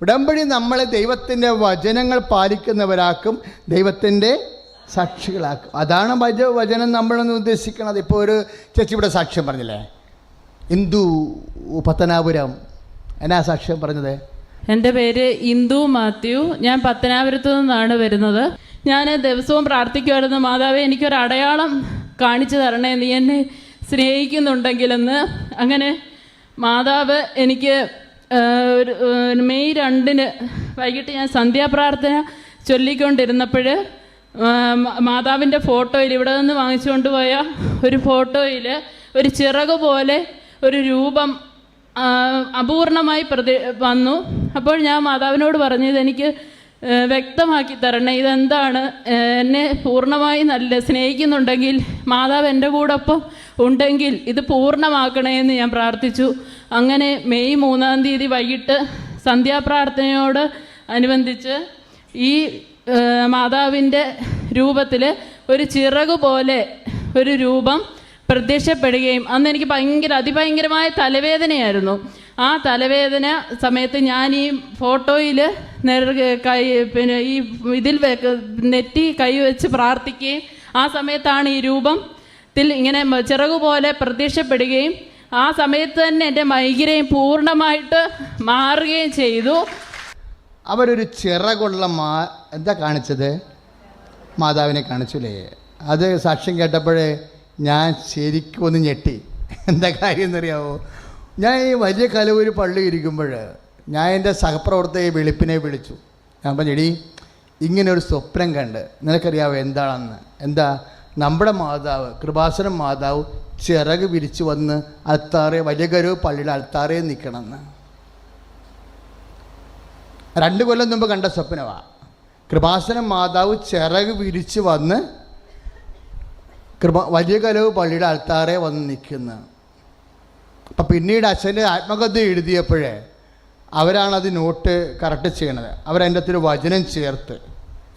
ഉടമ്പടി നമ്മളെ ദൈവത്തിൻ്റെ വചനങ്ങൾ പാലിക്കുന്നവരാക്കും, ദൈവത്തിൻ്റെ സാക്ഷികളാക്കും. അതാണ് വചനം നമ്മളൊന്ന് ഉദ്ദേശിക്കുന്നത്. ഇപ്പോൾ ഒരു ചേച്ചി ഇവിടെ സാക്ഷ്യം പറഞ്ഞില്ലേ, ഇന്ദു പത്തനാപുരം, എന്നാ സാക്ഷ്യം പറഞ്ഞത്? എൻ്റെ പേര് ഇന്ദു മാത്യു. ഞാൻ പത്തനാപുരത്തു നിന്നാണ് വരുന്നത്. ഞാൻ ദിവസവും പ്രാർത്ഥിക്കുമായിരുന്നു, മാതാവേ എനിക്കൊരു അടയാളം കാണിച്ചു തരണേ, നീ എന്നെ സ്നേഹിക്കുന്നുണ്ടെങ്കിലെന്ന്. അങ്ങനെ മാതാവ് എനിക്ക് മെയ് 2 വൈകിട്ട് ഞാൻ സന്ധ്യാപ്രാർത്ഥന ചൊല്ലിക്കൊണ്ടിരുന്നപ്പോൾ മാതാവിൻ്റെ ഫോട്ടോയിൽ, ഇവിടെ നിന്ന് വാങ്ങിച്ചുകൊണ്ട് പോയ ഒരു ഫോട്ടോയിൽ ഒരു ചിറക് പോലെ ഒരു രൂപം അപൂർണമായി വന്നു. അപ്പോൾ ഞാൻ മാതാവിനോട് പറഞ്ഞു, ഇതെനിക്ക് വ്യക്തമാക്കി തരണേ, ഇതെന്താണ്, എന്നെ പൂർണ്ണമായി നല്ല സ്നേഹിക്കുന്നുണ്ടെങ്കിൽ, മാതാവ് എൻ്റെ കൂടൊപ്പം ഉണ്ടെങ്കിൽ ഇത് പൂർണ്ണമാക്കണേ എന്ന് ഞാൻ പ്രാർത്ഥിച്ചു. അങ്ങനെ മെയ് 3 വൈകിട്ട് സന്ധ്യാപ്രാർത്ഥനയോട് അനുബന്ധിച്ച് ഈ മാതാവിൻ്റെ രൂപത്തിൽ ഒരു ചിറക് പോലെ ഒരു രൂപം പ്രത്യക്ഷപ്പെടുകയും, അന്ന് എനിക്ക് അതിഭയങ്കരമായ തലവേദനയായിരുന്നു. ആ തലവേദന സമയത്ത് ഞാൻ ഈ ഫോട്ടോയിൽ പിന്നെ ഈ ഇതിൽ നെറ്റി കൈ വെച്ച് പ്രാർത്ഥിക്കുകയും, ആ സമയത്താണ് ഈ രൂപത്തിൽ ഇങ്ങനെ ചിറക് പോലെ പ്രത്യക്ഷപ്പെടുകയും, ആ സമയത്ത് തന്നെ എൻ്റെ മൈഗ്രെയിൻ പൂർണ്ണമായിട്ട് മാറുകയും ചെയ്തു. അവരൊരു ചിറകുള്ള എന്താ കാണിച്ചത്? മാതാവിനെ കാണിച്ചില്ലേ? അത് സാക്ഷ്യം കേട്ടപ്പോഴേ ഞാൻ ശരിക്കും ഒന്ന് ഞെട്ടി. എന്താ കാര്യം എന്നറിയാമോ? ഞാൻ ഈ വലിയ കലവൂർ പള്ളി ഇരിക്കുമ്പോൾ ഞാൻ എൻ്റെ സഹപ്രവർത്തകയെ വെളുപ്പിനെ വിളിച്ചു. ഞാൻ പറഞ്ഞെടി, ഇങ്ങനൊരു സ്വപ്നം കണ്ട്, നിനക്കറിയാവോ എന്താണെന്ന്? എന്താ? നമ്മുടെ മാതാവ്, കൃപാസനം മാതാവ് ചിറക് വിരിച്ചു വന്ന് അൽത്താറെ, വലിയ കലവൂർ പള്ളിയുടെ അൽത്താറയിൽ നിൽക്കണമെന്ന്. 2 കൊല്ലം മുമ്പ് കണ്ട സ്വപ്നമാണ്. കൃപാസനം മാതാവ് ചിറക് വിരിച്ച് വന്ന് വലിയ കലവ് പള്ളിയുടെ അൽത്താറെ വന്ന് നിൽക്കുന്നു. അപ്പം പിന്നീട് അച്ഛൻ്റെ ആത്മകഥ എഴുതിയപ്പോഴേ അവരാണത് നോട്ട് കറക്റ്റ് ചെയ്യണത്. അവരതിൻ്റെ അകത്തൊരു വചനം ചേർത്ത്,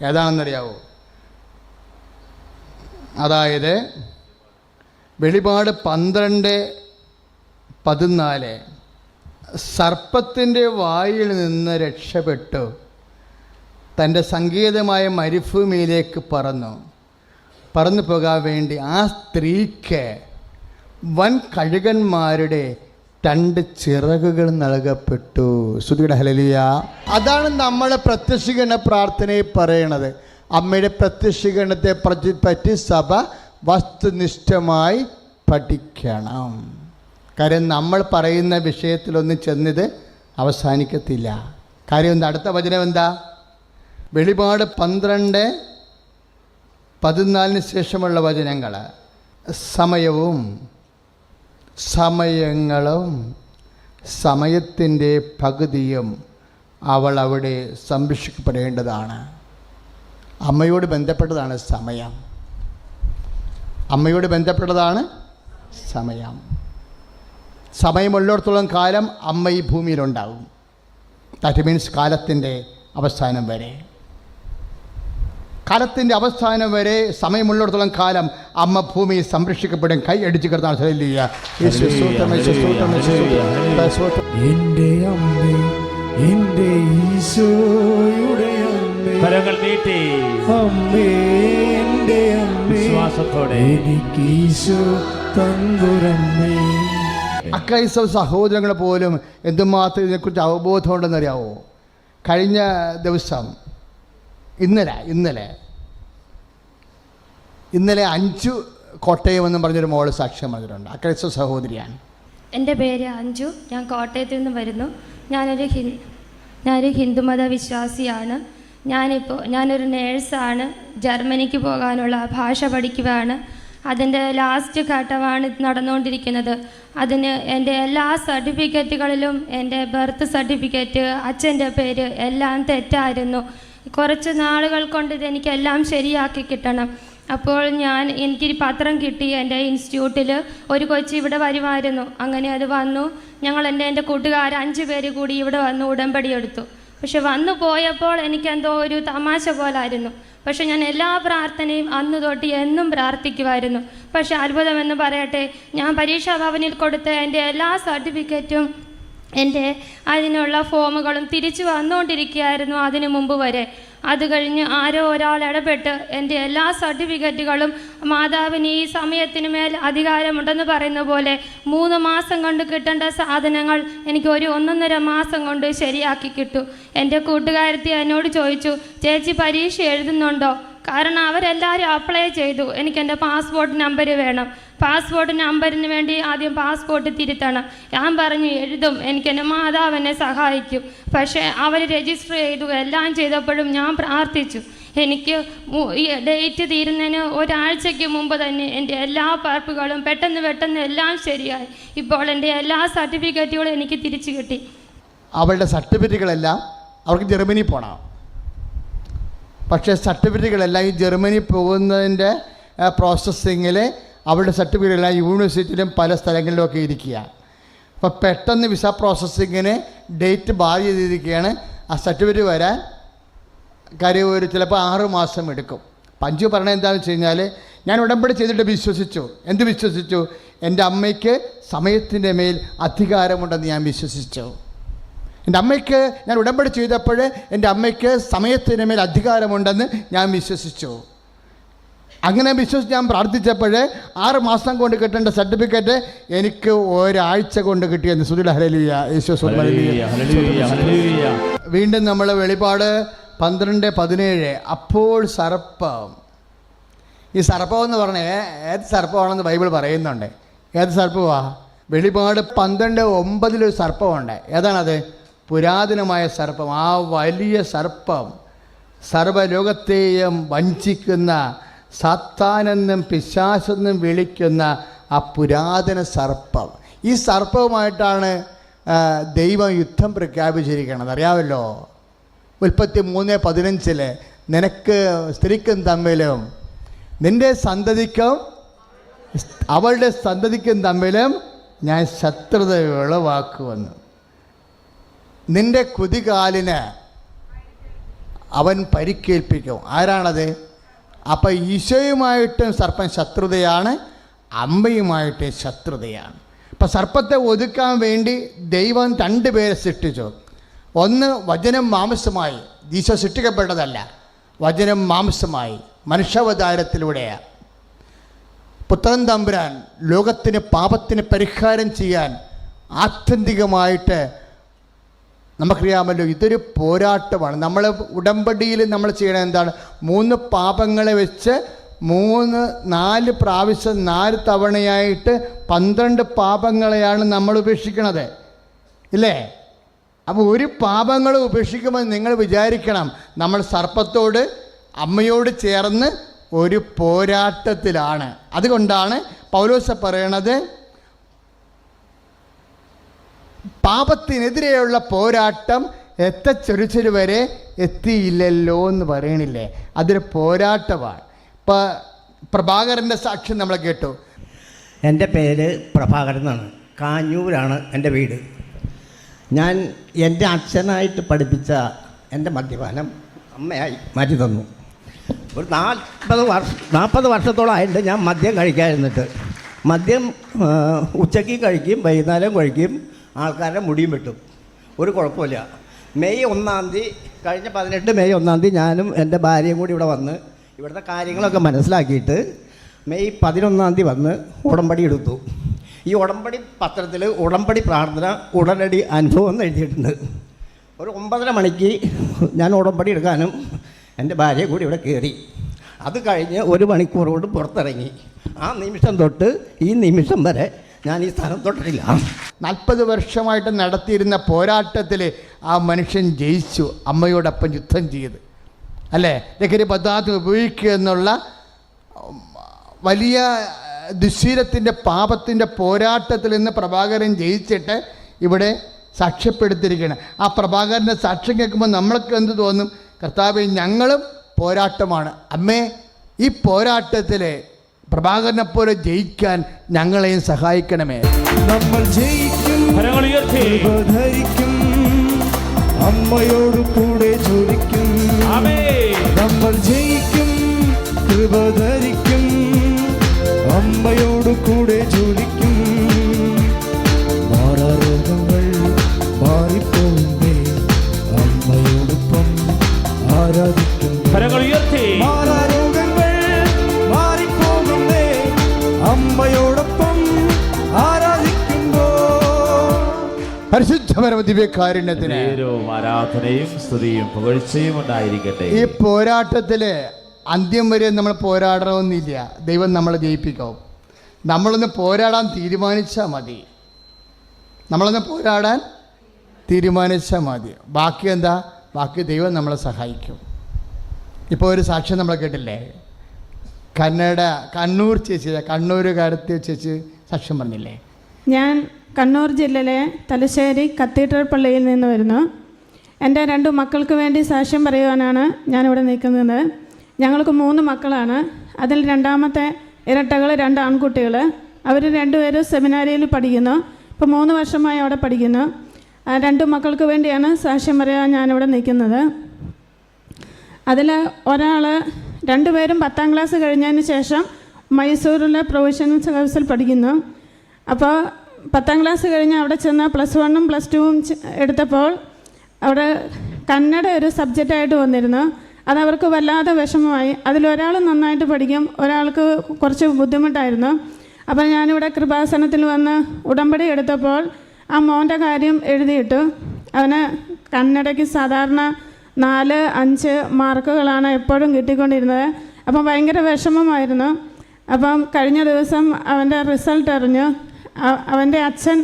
ഏതാണെന്നറിയാവോ? അതായത് വെളിപാട് 12:14 സർപ്പത്തിൻ്റെ വായിൽ നിന്ന് രക്ഷപ്പെട്ടു തൻ്റെ സങ്കേതമായ മരുഭൂമിയിലേക്ക് പറന്നു പോകാൻ വേണ്ടി ആ സ്ത്രീക്ക് വൻ കഴുകന്മാരുടെ 2 ചിറകുകൾ നൽകപ്പെട്ടു. സ്തുതിയുടെ ഹല്ലേലൂയ. അതാണ് നമ്മളെ പ്രത്യക്ഷീകരണ പ്രാർത്ഥനയിൽ പറയണത്. അമ്മയുടെ പ്രത്യക്ഷീകരണത്തെ പറ്റി സഭ വസ്തുനിഷ്ഠമായി പഠിക്കണം. കാര്യം നമ്മൾ പറയുന്ന വിഷയത്തിലൊന്നും ചെന്നത് അവസാനിക്കത്തില്ല. കാര്യം എന്താ? അടുത്ത വചനം എന്താ? വെളിപാട് 12:14 ശേഷമുള്ള വചനങ്ങൾ. സമയങ്ങളും സമയത്തിൻ്റെ പകുതിയും അവൾ അവിടെ സംരക്ഷിക്കപ്പെടേണ്ടതാണ്. അമ്മയോട് ബന്ധപ്പെട്ടതാണ് സമയം. അമ്മയോട് ബന്ധപ്പെട്ടതാണ് സമയം. സമയമുള്ളിടത്തോളം കാലം അമ്മ ഈ ഭൂമിയിലുണ്ടാകും. ദാറ്റ് മീൻസ് കാലത്തിൻ്റെ അവസാനം വരെ. കാലത്തിൻ്റെ അവസാനം വരെ സമയമുള്ളിടത്തോളം കാലം അമ്മ ഭൂമിയിൽ സംരക്ഷിക്കപ്പെടും. കൈ അടിച്ചു കിടന്നാണ്. കരങ്ങൾ നീട്ടി വിശ്വാസത്തോടെ അക്രൈസ്തവ സഹോദരങ്ങൾ പോലും എന്തുമാത്രം ഇതിനെക്കുറിച്ച് അവബോധമുണ്ടെന്നറിയാവോ? കഴിഞ്ഞ ദിവസം ഇന്നലെ 5 കോട്ടയം എന്നും പറഞ്ഞൊരു മോള് സാക്ഷ്യം പറഞ്ഞിട്ടുണ്ട്. അക്രൈസ്തവ സഹോദരിയാണ്. എൻ്റെ പേര് അഞ്ജു. ഞാൻ കോട്ടയത്ത് നിന്ന് വരുന്നു. ഞാനൊരു ഹിന്ദുമത വിശ്വാസിയാണ്. ഞാനൊരു നേഴ്സാണ്. ജർമ്മനിക്ക് പോകാനുള്ള ഭാഷ പഠിക്കുകയാണ്. അതിൻ്റെ ലാസ്റ്റ് ഘട്ടമാണ് നടന്നുകൊണ്ടിരിക്കുന്നത്. അതിന് എൻ്റെ എല്ലാ സർട്ടിഫിക്കറ്റുകളിലും എൻ്റെ ബർത്ത് സർട്ടിഫിക്കറ്റ്, അച്ഛൻ്റെ പേര് എല്ലാം തെറ്റായിരുന്നു. കുറച്ച് നാളുകൾ കൊണ്ട് ഇതെനിക്കെല്ലാം ശരിയാക്കി കിട്ടണം. അപ്പോൾ എനിക്കൊരു പത്രം കിട്ടി. എൻ്റെ ഇൻസ്റ്റിറ്റ്യൂട്ടിൽ ഒരു കൊച്ചി ഇവിടെ വരുമായിരുന്നു. അങ്ങനെ അത് വന്നു. എൻ്റെ കൂട്ടുകാർ 5 പേര് കൂടി ഇവിടെ വന്ന് ഉടമ്പടി എടുത്തു. പക്ഷെ വന്നു പോയപ്പോൾ എനിക്കെന്തോ ഒരു തമാശ പോലായിരുന്നു. പക്ഷെ ഞാൻ എല്ലാ പ്രാർത്ഥനയും അന്ന് തൊട്ട് എന്നും പ്രാർത്ഥിക്കുമായിരുന്നു. പക്ഷെ അത്ഭുതമെന്ന് പറയട്ടെ, ഞാൻ പരീക്ഷാ ഭവനിൽ കൊടുത്ത എൻ്റെ എല്ലാ സർട്ടിഫിക്കറ്റും എൻ്റെ അതിനുള്ള ഫോമുകളും തിരിച്ചു വന്നുകൊണ്ടിരിക്കുകയായിരുന്നു അതിനു മുമ്പ് വരെ. അത് കഴിഞ്ഞ് ആരോ ഒരാൾ ഇടപെട്ട് എൻ്റെ എല്ലാ സർട്ടിഫിക്കറ്റുകളും മാതാവിന് ഈ സമയത്തിന് മേൽ അധികാരമുണ്ടെന്ന് പറയുന്ന പോലെ 3 മാസം കൊണ്ട് കിട്ടേണ്ട സാധനങ്ങൾ എനിക്ക് 1.5 മാസം കൊണ്ട് ശരിയാക്കി കിട്ടും. എൻ്റെ കൂട്ടുകാരത്തി എന്നോട് ചോദിച്ചു, ചേച്ചി പരീക്ഷ എഴുതുന്നുണ്ടോ? കാരണം അവരെല്ലാവരും അപ്ലൈ ചെയ്തു. എനിക്കെൻ്റെ പാസ്പോർട്ട് നമ്പർ വേണം. പാസ്പോർട്ട് നമ്പറിന് വേണ്ടി ആദ്യം പാസ്പോർട്ട് തിരുത്തണം. ഞാൻ പറഞ്ഞു എഴുതും, എനിക്കെൻ്റെ മാതാവ് എന്നെ സഹായിക്കും. പക്ഷേ അവർ രജിസ്റ്റർ ചെയ്തു. എല്ലാം ചെയ്തപ്പോഴും ഞാൻ പ്രാർത്ഥിച്ചു. എനിക്ക് ഈ ഡേറ്റ് തീരുന്നതിന് ഒരാഴ്ചയ്ക്ക് മുമ്പ് തന്നെ എൻ്റെ എല്ലാ പേപ്പറുകളും പെട്ടെന്ന് എല്ലാം ശരിയായി. ഇപ്പോൾ എൻ്റെ എല്ലാ സർട്ടിഫിക്കറ്റുകളും എനിക്ക് തിരിച്ചു കിട്ടി. അവളുടെ സർട്ടിഫിക്കറ്റുകളെല്ലാം അവർക്ക് ജർമ്മനി പോകണം. പക്ഷേ സർട്ടിഫിക്കറ്റുകളെല്ലാം ഈ ജർമ്മനി പോകുന്നതിൻ്റെ പ്രോസസ്സിങ്ങിൽ അവളുടെ സർട്ടിഫിക്കറ്റെല്ലാം യൂണിവേഴ്സിറ്റിയിലും പല സ്ഥലങ്ങളിലുമൊക്കെ ഇരിക്കുക. അപ്പോൾ പെട്ടെന്ന് വിസ പ്രോസസ്സിങ്ങിന് ഡേറ്റ് ബാധ ചെയ്തിരിക്കുകയാണ്. ആ സർട്ടിഫിക്കറ്റ് വരാൻ കാര്യം ചിലപ്പോൾ 6 മാസം എടുക്കും. പഞ്ചു പറഞ്ഞത് എന്താണെന്ന് വെച്ച് കഴിഞ്ഞാൽ, ഞാൻ ഉടമ്പടി ചെയ്തിട്ട് വിശ്വസിച്ചു. എന്ത് വിശ്വസിച്ചു? എൻ്റെ അമ്മയ്ക്ക് സമയത്തിൻ്റെ മേൽ അധികാരമുണ്ടെന്ന് ഞാൻ വിശ്വസിച്ചു. എൻ്റെ അമ്മയ്ക്ക് ഞാൻ ഉടമ്പടി ചെയ്തപ്പോൾ എൻ്റെ അമ്മയ്ക്ക് സമയത്തിന് മേൽ അധികാരമുണ്ടെന്ന് ഞാൻ വിശ്വസിച്ചു. അങ്ങനെ വിശ്വസിച്ച് ഞാൻ പ്രാർത്ഥിച്ചപ്പോൾ 6 മാസം കൊണ്ട് കിട്ടേണ്ട സർട്ടിഫിക്കറ്റ് എനിക്ക് ഒരാഴ്ച കൊണ്ട് കിട്ടിയെന്ന്. സുധില ഹല്ലേലൂയ, യേശു ഹല്ലേലൂയ. വീണ്ടും നമ്മൾ വെളിപാട് 12:17. അപ്പോൾ സർപ്പം. ഈ സർപ്പം എന്ന് പറഞ്ഞാൽ ഏത് സർപ്പമാണെന്ന് ബൈബിൾ പറയുന്നുണ്ട്. ഏത് സർപ്പമാ? വെളിപാട് 12:9 ഒരു സർപ്പമുണ്ട്. ഏതാണത്? പുരാതനമായ സർപ്പം. ആ വലിയ സർപ്പം സർവ്വലോകത്തെയും വഞ്ചിക്കുന്ന, സാത്താനെന്നും പിശാചെന്നും വിളിക്കുന്ന ആ പുരാതന സർപ്പം. ഈ സർപ്പവുമായിട്ടാണ് ദൈവം യുദ്ധം പ്രഖ്യാപിച്ചിരിക്കുന്നത്. അറിയാമല്ലോ, ഉൽപ്പത്തി 3:15 നിനക്ക് സ്ത്രീക്കും തമ്മിലും നിൻ്റെ സന്തതിക്കും അവളുടെ സന്തതിക്കും തമ്മിലും ഞാൻ ശത്രുത ഉളവാക്കുമെന്ന്. നിൻ്റെ കുതികാലിന് അവൻ പരിക്കേൽപ്പിക്കും. ആരാണത്? അപ്പം ഈശോയുമായിട്ടും സർപ്പം ശത്രുതയാണ്, അമ്മയുമായിട്ട് ശത്രുതയാണ്. അപ്പം സർപ്പത്തെ ഒതുക്കാൻ വേണ്ടി ദൈവം 2 പേരെ സൃഷ്ടിച്ചു. ഒന്ന് വചനം മാംസമായി. ഈശോ സൃഷ്ടിക്കപ്പെട്ടതല്ല, വചനം മാംസമായി മനുഷ്യാവതാരത്തിലൂടെയാണ്. പുത്രൻ തമ്പുരാൻ ലോകത്തിന് പാപത്തിന് പരിഹാരം ചെയ്യാൻ ആത്യന്തികമായിട്ട് നമുക്കറിയാമല്ലോ, ഇതൊരു പോരാട്ടമാണ്. നമ്മൾ ഉടമ്പടിയിൽ നമ്മൾ ചെയ്യണത് എന്താണ്? 3 പാപങ്ങളെ വെച്ച് 3-4 പ്രാവശ്യം 4 തവണയായിട്ട് 12 പാപങ്ങളെയാണ് നമ്മൾ ഉപേക്ഷിക്കണത്, ഇല്ലേ? അപ്പോൾ ഒരു പാപങ്ങൾ ഉപേക്ഷിക്കുമ്പോൾ നിങ്ങൾ വിചാരിക്കണം, നമ്മൾ സർപ്പത്തോട് അമ്മയോട് ചേർന്ന് ഒരു പോരാട്ടത്തിലാണ്. അതുകൊണ്ടാണ് പൗലോസ് പറയണത്, പാപത്തിനെതിരെയുള്ള പോരാട്ടം എത്തച്ചൊരിച്ചൊരു വരെ എത്തിയില്ലല്ലോ എന്ന് പറയണില്ലേ? അതൊരു പോരാട്ടമാണ്. ഇപ്പോൾ പ്രഭാകരൻ്റെ സാക്ഷ്യം നമ്മൾ കേട്ടു. എൻ്റെ പേര് പ്രഭാകരൻ എന്നാണ്. കാഞ്ഞൂരാണ് എൻ്റെ വീട്. ഞാൻ എൻ്റെ അച്ഛനായിട്ട് പഠിപ്പിച്ച എൻ്റെ മദ്യപാനം അമ്മയായി മാറ്റി തന്നു. ഒരു 40 വർഷത്തോളമായിട്ട് ഞാൻ മദ്യം കഴിക്കാതിരുന്നിട്ട്. മദ്യം ഉച്ചയ്ക്ക് കഴിക്കും, വൈകുന്നേരം കഴിക്കും, ആൾക്കാരുടെ മുടിയും വെട്ടും, ഒരു കുഴപ്പമില്ല. മെയ് 1-ാം തീയതി കഴിഞ്ഞ 18 മെയ് 1-ാം തീയതി ഞാനും എൻ്റെ ഭാര്യയും കൂടി ഇവിടെ വന്ന് ഇവിടുത്തെ കാര്യങ്ങളൊക്കെ മനസ്സിലാക്കിയിട്ട് മെയ് 11-ാം തീയതി വന്ന് ഉടമ്പടി എടുത്തു. ഈ ഉടമ്പടി പത്രത്തിൽ ഉടമ്പടി പ്രാർത്ഥന ഉടനടി അനുഭവം എന്ന് എഴുതിയിട്ടുണ്ട്. ഒരു 9:30 മണിക്ക് ഞാൻ ഉടമ്പടി എടുക്കാനും എൻ്റെ ഭാര്യ കൂടി ഇവിടെ കയറി. അത് കഴിഞ്ഞ് 1 മണിക്കൂർ കൊണ്ട് പുറത്തിറങ്ങി. ആ നിമിഷം തൊട്ട് ഈ നിമിഷം വരെ ഞാൻ ഈ സ്ഥാനം തൊട്ടിട്ടില്ല. 40 വർഷമായിട്ട് നടത്തിയിരുന്ന പോരാട്ടത്തിൽ ആ മനുഷ്യൻ ജയിച്ചു, അമ്മയോടൊപ്പം യുദ്ധം ചെയ്ത്, അല്ലേ? ലഹരി പദാർത്ഥം ഉപയോഗിക്കുക എന്നുള്ള വലിയ ദുശ്ശീലത്തിൻ്റെ പാപത്തിൻ്റെ പോരാട്ടത്തിൽ നിന്ന് പ്രഭാകരൻ ജയിച്ചിട്ട് ഇവിടെ സാക്ഷ്യപ്പെടുത്തിയിരിക്കുകയാണ്. ആ പ്രഭാകരൻ്റെ സാക്ഷ്യം കേൾക്കുമ്പോൾ നമ്മൾക്ക് എന്ത് തോന്നും? കർത്താവേ, ഞങ്ങളും പോരാട്ടമാണ്. അമ്മേ, ഈ പോരാട്ടത്തിൽ പ്രഭാകരനെ പോലെ ജയിക്കാൻ ഞങ്ങളെയും സഹായിക്കണമേ. നമ്മൾ ജയിക്കും, ധരിക്കും, അമ്മയോട് കൂടെ ജോലിക്കും. നമ്മൾ ജയിക്കും, കൃപ ധരിക്കും, അമ്മയോട് കൂടെ ജോലിക്കും. മാറാരോഗങ്ങൾ ആരാധിക്കും. കരങ്ങൾ ഉയർത്തി മാറാരോഗങ്ങൾ മാറിപ്പോകുന്നേ അമ്മയോടൊപ്പം ആരാധിക്കുമ്പോ. പരിശുദ്ധ പരമ ദിവ്യകാരുണ്യത്തിന് നേരവും ആരാധനയും സ്തുതിയും പുകഴ്ചയും ഉണ്ടായിരിക്കട്ടെ. ഈ പോരാട്ടത്തില് അന്ത്യം വരെ നമ്മൾ പോരാടണമെന്നില്ല. ദൈവം നമ്മളെ ജയിപ്പിക്കും. നമ്മളൊന്ന് പോരാടാൻ തീരുമാനിച്ചാൽ മതി. നമ്മളൊന്ന് പോരാടാൻ തീരുമാനിച്ചാൽ മതി. ബാക്കി എന്താ? ബാക്കി ദൈവം നമ്മളെ സഹായിക്കും. ഇപ്പോൾ ഒരു സാക്ഷ്യം നമ്മൾ കേട്ടില്ലേ? കണ്ണൂർ ചേച്ചി, കണ്ണൂരുകാരത്തെ ചേച്ചി സാക്ഷ്യം പറഞ്ഞില്ലേ? ഞാൻ കണ്ണൂർ ജില്ലയിലെ തലശ്ശേരി കത്തീഡ്രൽ പള്ളിയിൽ നിന്ന് വരുന്നു. എൻ്റെ 2 മക്കൾക്ക് വേണ്ടി സാക്ഷ്യം പറയുവാനാണ് ഞാനിവിടെ നിൽക്കുന്നത്. ഞങ്ങൾക്ക് 3 മക്കളാണ്. അതിൽ രണ്ടാമത്തെ ഇരട്ടകൾ 2 ആൺകുട്ടികൾ. അവർ 2 പേരും സെമിനാരിയിൽ പഠിക്കുന്നു. ഇപ്പോൾ 3 വർഷമായി അവിടെ പഠിക്കുന്നു. 2 മക്കൾക്ക് വേണ്ടിയാണ് സാക്ഷ്യം പറയാൻ ഞാനിവിടെ നിൽക്കുന്നത്. അതിൽ ഒരാൾ 2 പേരും 10ാം ക്ലാസ് കഴിഞ്ഞതിന് ശേഷം മൈസൂരിലെ പ്രൊഫഷണൽ ഹൗസിൽ പഠിക്കുന്നു. അപ്പോൾ 10ാം ക്ലാസ് കഴിഞ്ഞ് അവിടെ ചെന്ന് +1ഉം +2ഉം എടുത്തപ്പോൾ അവിടെ കന്നഡ ഒരു സബ്ജക്റ്റായിട്ട് വന്നിരുന്നു. അതവർക്ക് വല്ലാതെ വിഷമമായി. അതിലൊരാൾ നന്നായിട്ട് പഠിക്കും, ഒരാൾക്ക് കുറച്ച് ബുദ്ധിമുട്ടായിരുന്നു. അപ്പോൾ ഞാനിവിടെ കൃപാസനത്തിൽ വന്ന് ഉടമ്പടി എടുത്തപ്പോൾ ആ മോൻ്റെ കാര്യം എഴുതിയിട്ടു. അവന് കന്നഡയ്ക്ക് സാധാരണ 4-5 മാർക്കുകളാണ് എപ്പോഴും കിട്ടിക്കൊണ്ടിരുന്നത്. അപ്പം ഭയങ്കര വിഷമമായിരുന്നു. അപ്പം കഴിഞ്ഞ ദിവസം അവൻ്റെ റിസൾട്ട് അറിഞ്ഞു. അവൻ്റെ അച്ഛൻ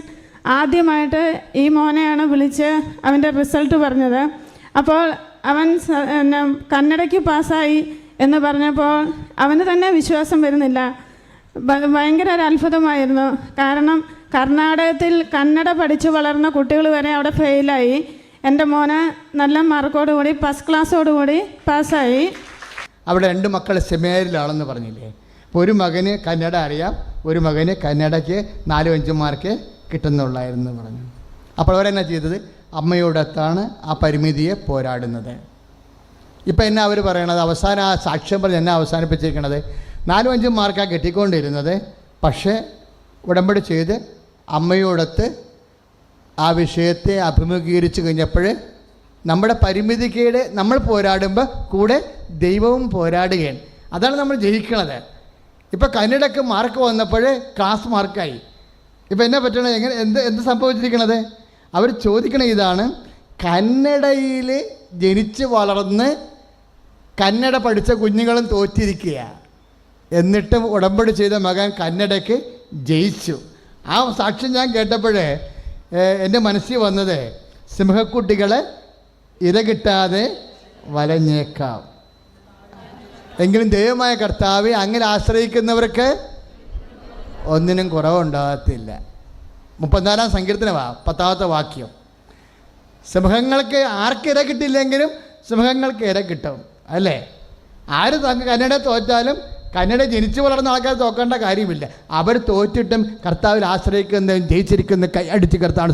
ആദ്യമായിട്ട് ഈ മോനെയാണ് വിളിച്ച് അവൻ്റെ റിസൾട്ട് പറഞ്ഞത്. അപ്പോൾ അവൻ കന്നഡയ്ക്ക് പാസ്സായി എന്ന് പറഞ്ഞപ്പോൾ അവന് തന്നെ വിശ്വാസം വരുന്നില്ല. ഭയങ്കര ഒരു അത്ഭുതമായിരുന്നു. കാരണം കർണാടകത്തിൽ കന്നഡ പഠിച്ച് വളർന്ന കുട്ടികൾ വരെ അവിടെ ഫെയിലായി. എൻ്റെ മോന് നല്ല മാർക്കോടുകൂടി ഫസ്റ്റ് ക്ലാസ്സോടുകൂടി പാസ്സായി. അവിടെ 2 മക്കൾ സെമിനാരിലാണെന്ന് പറഞ്ഞില്ലേ? അപ്പോൾ ഒരു മകന് കന്നഡ അറിയാം, ഒരു മകന് കന്നഡയ്ക്ക് 4-5 മാർക്ക് കിട്ടുന്നുള്ളായിരുന്നു പറഞ്ഞു. അപ്പോൾ അവരെന്നാ ചെയ്തത്? അമ്മയോടൊത്താണ് ആ പരിമിതിയെ പോരാടുന്നത്. ഇപ്പം എന്നാ അവർ പറയണത്? അവസാനം ആ സാക്ഷ്യം പറഞ്ഞ് എന്നെ അവസാനിപ്പിച്ചിരിക്കണത് 4-5 മാർക്കാണ് കിട്ടിക്കൊണ്ടിരുന്നത്. പക്ഷേ ഉടമ്പടി ചെയ്ത് അമ്മയോടൊത്ത് ആ വിഷയത്തെ അഭിമുഖീകരിച്ച് കഴിഞ്ഞപ്പോൾ നമ്മുടെ പരിമിതിക്കേട് നമ്മൾ പോരാടുമ്പോൾ കൂടെ ദൈവവും പോരാടുകയാണ്. അതാണ് നമ്മൾ ജയിക്കണത്. ഇപ്പോൾ കന്നഡയ്ക്ക് മാർക്ക് വന്നപ്പോൾ ക്ലാസ് മാർക്കായി. ഇപ്പം എന്നാ പറ്റണത്? എന്ത് സംഭവിച്ചിരിക്കണത്? അവർ ചോദിക്കണ ഇതാണ്: കന്നഡയിൽ ജനിച്ച് വളർന്ന് കന്നഡ പഠിച്ച കുഞ്ഞുങ്ങളും തോറ്റിരിക്കുക, എന്നിട്ടും ഉടമ്പടി ചെയ്ത മകൻ കന്നഡയ്ക്ക് ജയിച്ചു. ആ സാക്ഷ്യം ഞാൻ കേട്ടപ്പോഴേ എൻ്റെ മനസ്സിൽ വന്നത്, സിംഹക്കുട്ടികളെ ഇര കിട്ടാതെ വലഞ്ഞേക്കാം, എങ്കിലും ദൈവമായ കർത്താവെ അങ്ങനെ ആശ്രയിക്കുന്നവർക്ക് ഒന്നിനും കുറവുണ്ടാകത്തില്ല. 34-ാം സങ്കീർത്തനമാണ് 10ാമത്തെ വാക്യം. സിംഹങ്ങൾക്ക് ആർക്ക് ഇര കിട്ടില്ലെങ്കിലും സിംഹങ്ങൾക്ക് ഇര കിട്ടും, അല്ലേ? ആര് കന്നഡ തോറ്റാലും കന്നഡ ജനിച്ചു വളർന്ന ആൾക്കാർ തോക്കേണ്ട കാര്യമില്ല. അവർ തോറ്റിട്ടും കർത്താവിൽ ആശ്രയിക്കുന്നതും ജയിച്ചിരിക്കുന്ന കൈ അടിച്ച് കർത്താവ്.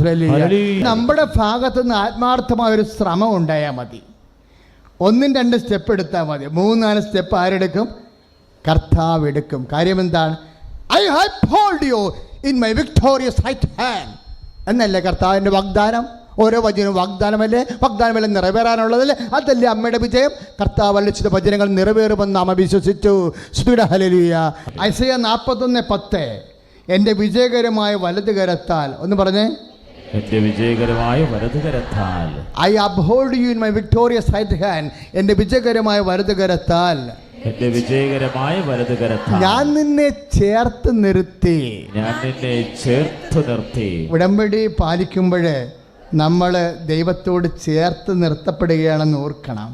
നമ്മുടെ ഭാഗത്തുനിന്ന് ആത്മാർത്ഥമായൊരു ശ്രമം ഉണ്ടായാൽ മതി. 1-2 സ്റ്റെപ്പ് എടുത്താൽ മതി. 3-4 സ്റ്റെപ്പ് ആരെടുക്കും? കർത്താവ് എടുക്കും. കാര്യം എന്താണ്? I have hold you in my victorious right hand എന്നല്ലേ കർത്താവിൻ്റെ വാഗ്ദാനം? ഓരോ വചനവും വാഗ്ദാനമല്ലേ? വാഗ്ദാനമല്ലേ നിറവേറാനുള്ളതല്ലേ? അതല്ലേ അമ്മയുടെ വിജയം? കർത്താവ് അല്ലിച്ചിട്ട് വചനങ്ങൾ നിറവേറുമെന്ന് അമ്മ വിശ്വസിച്ചു. ഹല്ലേലൂയ. ഐസയ്യാ 41:10 എൻ്റെ വിജയകരമായ വലതുകരത്താൽ ഒന്ന് പറഞ്ഞേ. എന്റെ വിജയകരമായ വലതുകരത്താൽ. I uphold you in my victorious right hand. എൻ്റെ വിജയകരമായ വലതുകരത്താൽ. എന്റെ വിജയകരമായ വലതുകരത്താൽ ഞാൻ നിന്നെ ചേർത്ത് നിർത്തി. ഞാൻ നിന്നെ ചേർത്ത് നിർത്തി. ഉടമ്പടി പാലിക്കുമ്പോൾ നമ്മൾ ദൈവത്തോട് ചേർത്ത് നിർത്തപ്പെടുകയാണെന്ന് ഓർക്കണം.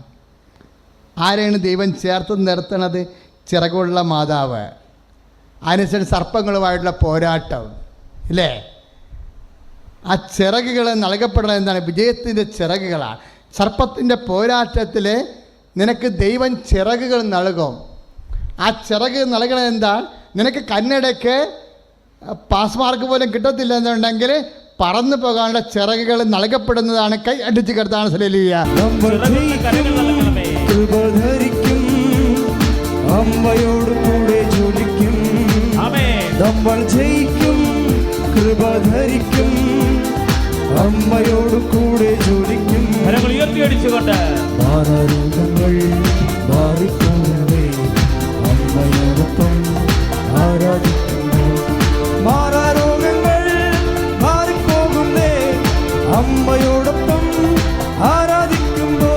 ആരെയാണ് ദൈവം ചേർത്ത് നിർത്തണത്? ചിറകുള്ള മാതാവ്. അതിനുശേഷം സർപ്പങ്ങളുമായിട്ടുള്ള പോരാട്ടം, ഇല്ലേ? ആ ചിറകുകൾ നൽകപ്പെടുന്നത് എന്താണ്? വിജയത്തിൻ്റെ ചിറകുകളാണ്. സർപ്പത്തിൻ്റെ പോരാട്ടത്തിൽ നിനക്ക് ദൈവം ചിറകുകൾ നൽകും. ആ ചിറക് നൽകണത് എന്താ? നിനക്ക് കന്നഡയ്ക്ക് പാസ് മാർക്ക് പോലും കിട്ടത്തില്ല എന്നുണ്ടെങ്കിൽ പറന്നു പോകാനുള്ള ചിറകുകൾ നൽകപ്പെടുന്നതാണ്. കൈ അടിച്ച് കർത്താവ്. ഹല്ലേലൂയ. അമ്മയോട് കൂടെ ജോലിക്കും നമ്മൾ ജയിക്കും, കൃപ ധരിക്കും. അമ്മയോട് കൂടെ ജ്വലിക്കും. കരങ്ങൾ ഉയർത്തിയടിച്ചുകൊണ്ട് മാറാരോഗങ്ങൾ മാറിപ്പോകുന്നേ അമ്മയോടൊപ്പം ആരാധിക്കുമ്പോൾ. മാറാരോഗങ്ങൾ മാറിപ്പോകുന്നേ അമ്മയോടൊപ്പം ആരാധിക്കുമ്പോൾ.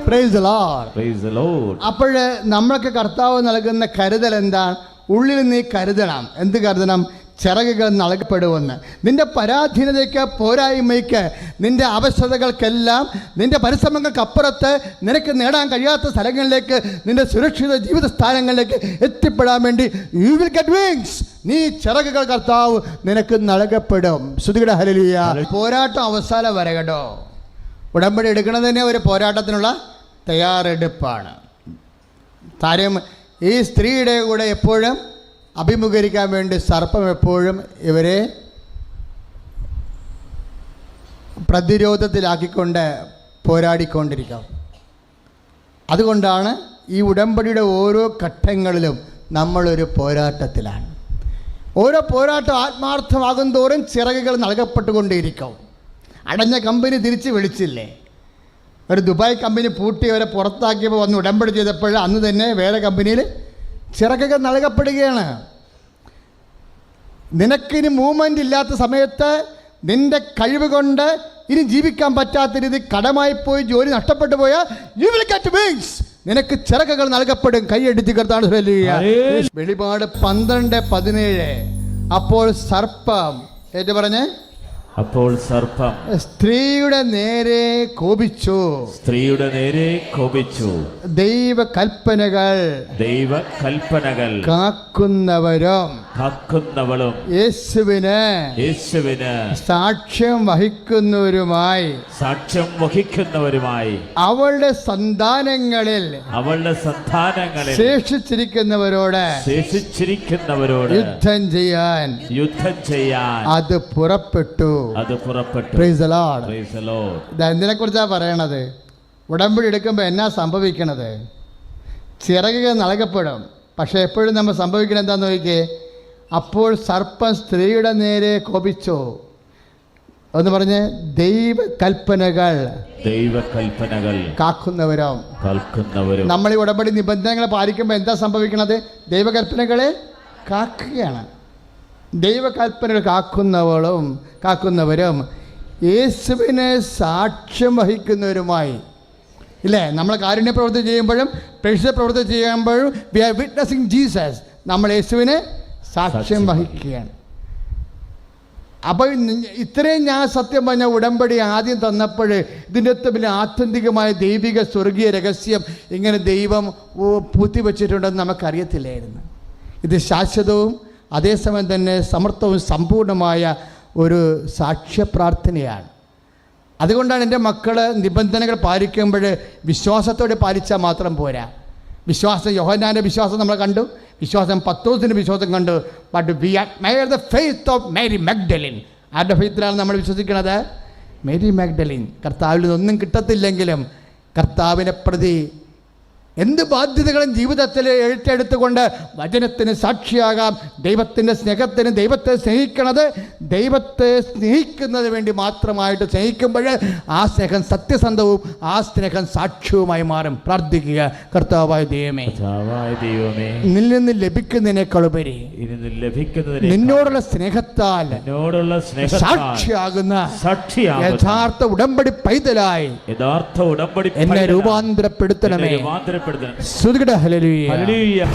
Praise the Lord. Praise the Lord. അപ്പോൾ നമ്മൾക്ക് കർത്താവ് നൽകുന്ന കരുതൽ എന്താണ്? ഉള്ളിൽ നീ കരുതണം. എന്ത് കരുതണം? ചിറകുകൾ നൽകപ്പെടുമെന്ന്. നിന്റെ പരാധീനതയ്ക്ക്, പോരായ്മയ്ക്ക്, നിന്റെ അവശതകൾക്കെല്ലാം, നിന്റെ പരിശ്രമങ്ങൾക്കപ്പുറത്ത് നിനക്ക് നേടാൻ കഴിയാത്ത സ്ഥലങ്ങളിലേക്ക്, നിന്റെ സുരക്ഷിത ജീവിത സ്ഥാനങ്ങളിലേക്ക് എത്തിപ്പെടാൻ വേണ്ടി യു വിൽ ഗെറ്റ് വിങ്സ്. നീ ചിറകുകൾ കർത്താവ് നിനക്ക് നൽകപ്പെടും. ശ്രുതിയുടെ ഹല്ലേലൂയ. പോരാട്ടം അവസാനം വരെ കേട്ടോ. ഉടമ്പടി എടുക്കുന്നത് തന്നെ ഒരു പോരാട്ടത്തിനുള്ള തയ്യാറെടുപ്പാണ്. കാര്യം ഈ സ്ത്രീയുടെ കൂടെ എപ്പോഴും അഭിമുഖീകരിക്കാൻ വേണ്ടി സർപ്പം എപ്പോഴും ഇവരെ പ്രതിരോധത്തിലാക്കിക്കൊണ്ട് പോരാടിക്കൊണ്ടിരിക്കാം. അതുകൊണ്ടാണ് ഈ ഉടമ്പടിയുടെ ഓരോ ഘട്ടങ്ങളിലും നമ്മളൊരു പോരാട്ടത്തിലാണ്. ഓരോ പോരാട്ടം ആത്മാർത്ഥമാകും തോറും ചിറകുകൾ നൽകപ്പെട്ടുകൊണ്ടേയിരിക്കും. അടഞ്ഞ കമ്പനി തിരിച്ച് വിളിച്ചില്ലേ? ഒരു ദുബായ് കമ്പനി പൂട്ടി അവരെ പുറത്താക്കിയപ്പോൾ വന്ന് ഉടമ്പടി ചെയ്തപ്പോൾ അന്ന് തന്നെ വേറെ കമ്പനിയിൽ ചിറകുകൾ നൽകപ്പെടുകയാണ്. നിനക്കിനി മൂവ്മെൻ്റ് ഇല്ലാത്ത സമയത്ത്, നിൻ്റെ കഴിവ് കൊണ്ട് ഇനി ജീവിക്കാൻ പറ്റാത്ത രീതി കടമായി പോയി ജോലി നഷ്ടപ്പെട്ടു പോയാൽ യു വിൽ ഗെറ്റ് വിങ്സ്. നിനക്ക് ചിറകുകൾ നൽകപ്പെടും. കൈയടിച്ച് കർത്താവ് ഹല്ലേലൂയ. വെളിപാട് 12:17. അപ്പോൾ സർപ്പം ഏറ്റു പറഞ്ഞേ, അപ്പോൾ സർപ്പം സ്ത്രീയുടെ നേരെ കോപിച്ചു. സ്ത്രീയുടെ നേരെ കോപിച്ചു. ദൈവകൽപ്പനകൾ കാക്കുന്നവരും കാക്കുന്നവളും യേശുവിന് സാക്ഷ്യം വഹിക്കുന്നവരുമായി അവളുടെ സന്താനങ്ങളിൽ ശേഷിച്ചിരിക്കുന്നവരോട് യുദ്ധം ചെയ്യാൻ അത് പുറപ്പെട്ടു. Price the Lord. എന്തിനെ കുറിച്ചാണ് പറയണത്? ഉടമ്പടി എടുക്കുമ്പോൾ എന്നാ സംഭവിക്കണത്? ചിറകുകൾ നൽകപ്പെടും. പക്ഷെ എപ്പോഴും നമ്മൾ സംഭവിക്കണം എന്താന്ന് നോക്കിയേ. അപ്പോൾ സർപ്പം സ്ത്രീയുടെ നേരെ കോപിച്ചു എന്ന് പറഞ്ഞ് ദൈവകൽപ്പനകൾ കാക്കുന്നവരും. നമ്മൾ ഈ ഉടമ്പടി നിബന്ധനകൾ പാലിക്കുമ്പോൾ എന്താ സംഭവിക്കണത്? ദൈവകൽപ്പനകളെ കാക്കുകയാണ്. ദൈവകൽപ്പനകൾ കാക്കുന്നവരും യേശുവിനെ സാക്ഷ്യം വഹിക്കുന്നവരുമായി. ഇല്ലേ? നമ്മൾ കാരുണ്യ പ്രവൃത്തി ചെയ്യുമ്പോഴും പ്രേക്ഷിത പ്രവൃത്തി ചെയ്യുമ്പോഴും വി ആർ വിറ്റ്നസിങ് ജീസസ്. നമ്മൾ യേശുവിനെ സാക്ഷ്യം വഹിക്കുകയാണ്. അപ്പോൾ ഇത്രയും ഞാൻ സത്യം പറഞ്ഞ ഉടമ്പടി ആദ്യം തന്നപ്പോൾ ഇതിൻ്റെ വലിയ ആത്യന്തികമായ ദൈവിക സ്വർഗീയ രഹസ്യം ഇങ്ങനെ ദൈവം പൂത്തിവെച്ചിട്ടുണ്ടെന്ന് നമുക്കറിയത്തില്ലായിരുന്നു. ഇത് ശാശ്വതവും അതേസമയം തന്നെ സമർത്ഥവും സമ്പൂർണമായ ഒരു സാക്ഷ്യപ്രാർത്ഥനയാണ്. അതുകൊണ്ടാണ് എൻ്റെ മക്കൾ നിബന്ധനകൾ പാലിക്കുമ്പോൾ വിശ്വാസത്തോടെ പാലിച്ചാൽ മാത്രം പോരാ. വിശ്വാസം, യോഹന്നാൻ്റെ വിശ്വാസം നമ്മൾ കണ്ടു, വിശ്വാസം പത്രോസിൻ്റെ വിശ്വാസം കണ്ടു. But we admire the faith of Mary Magdalene. ആരുടെ ഫെയ്ത്തിലാണ് നമ്മൾ വിശ്വസിക്കുന്നത്? Mary Magdalene. കർത്താവിൽ നിന്നൊന്നും കിട്ടത്തില്ലെങ്കിലും കർത്താവിനെ പ്രതി എന്ത് ബാധ്യതകളും ജീവിതത്തിൽ ഏറ്റെടുത്തുകൊണ്ട് വചനത്തിന് സാക്ഷിയാകാം. ദൈവത്തിൻ്റെ സ്നേഹത്തിന്, ദൈവത്തെ സ്നേഹിക്കണത് ദൈവത്തെ സ്നേഹിക്കുന്നതിന് വേണ്ടി മാത്രമായിട്ട് സ്നേഹിക്കുമ്പോൾ ആ സ്നേഹം സത്യസന്ധവും ആ സ്നേഹം സാക്ഷ്യവുമായി മാറും. പ്രാർത്ഥിക്കുക. കർത്താവായ ദൈവമേ, നിന്നിൽ നിന്ന് ലഭിക്കുന്നതിനേക്കാളുപരി നിന്നോടുള്ള സ്നേഹത്താൽ സാക്ഷിയാകുന്ന യഥാർത്ഥ ഉടമ്പടി പൈതലായി എന്നെ രൂപാന്തരപ്പെടുത്തണമേ. ഹല്ലേലൂയ.